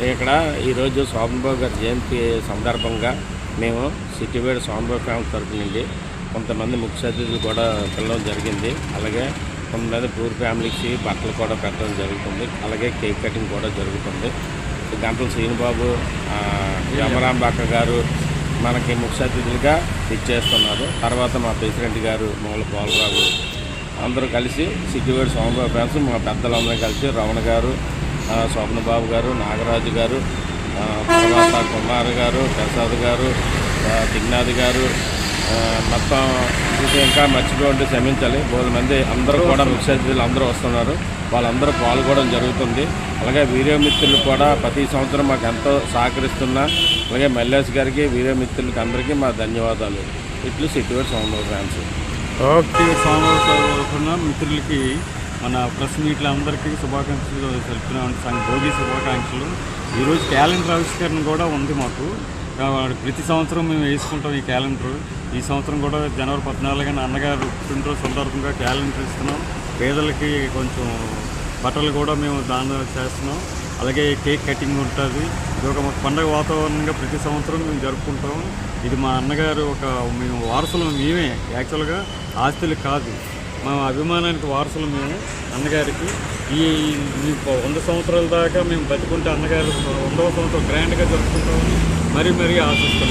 ఇక్కడ ఈరోజు శోభన్బాబు గారి జయంతి సందర్భంగా మేము సిటీవేడ్ శోభన్బాబు ఫ్యామిలీ తరపు నుండి కొంతమంది ముఖ్య అతిథులు కూడా పిలవడం జరిగింది. అలాగే కొంతమంది పూర్ ఫ్యామిలీకి బట్టలు కూడా పెట్టడం జరుగుతుంది. అలాగే కేక్ కటింగ్ కూడా జరుగుతుంది. గంటల శ్రీనుబాబు, యమరాంబాక్క గారు మనకి ముఖ్య అతిథులుగా ఇచ్చేస్తున్నారు. తర్వాత మా ప్రెసిడెంట్ గారు మూల పోలరావు అందరూ కలిసి సిటీవేడ్ శోభన్బాబు ఫ్యాన్స్ మా పెద్దలందరూ కలిసి రమణ గారు, శోభనబాబు గారు, నాగరాజు గారు, తర్వాత కుమార్ గారు, ప్రసాద్ గారు, దిగ్నాథ్ గారు, మొత్తం ఇది ఇంకా మర్చిపోయి క్షమించాలి. బోధ మంది అందరూ కూడా ముఖ్య అతిథులు అందరూ వస్తున్నారు. వాళ్ళందరూ పాల్గొనడం జరుగుతుంది. అలాగే వీర్యమిత్రులు కూడా ప్రతి సంవత్సరం మాకు ఎంతో సహకరిస్తున్న అలాగే మల్లేష్ గారికి, వీర్యమిత్రులకి అందరికీ మా ధన్యవాదాలు. ఇట్లు సిటీవేడ్ శోభన్బాబు ఫ్యాన్స్. ఓకే, శోభన్బాబు మిత్రులకి మన ప్రెస్ మీట్ల అందరికీ శుభాకాంక్షలు తెలుపుతున్నాం. భోగి శుభాకాంక్షలు. ఈరోజు క్యాలెండర్ ఆవిష్కరణ కూడా ఉంది మాకు. ప్రతి సంవత్సరం మేము వేసుకుంటాం ఈ క్యాలెండర్. ఈ సంవత్సరం కూడా జనవరి 14న అన్నగారు పుట్టినరోజు సందర్భంగా క్యాలెండర్ ఇస్తున్నాం. పేదలకి కొంచెం బట్టలు కూడా మేము దానం చేస్తున్నాం. అలాగే కేక్ కటింగ్ ఉంటుంది. ఇది ఒక పండగ వాతావరణంగా ప్రతి సంవత్సరం మేము జరుపుకుంటాం. ఇది మా అన్నగారు మేము వారసులు. మేమే యాక్చువల్గా ఆస్తులు కాదు, మా అభిమానానికి వారసులు మేము అన్నగారికి. ఈ 100 సంవత్సరాల దాకా మేము బతుకుంటే అన్నగారు 100వ సంవత్సరం గ్రాండ్గా జరుపుకుంటామని మరీ ఆశిస్తున్నాం.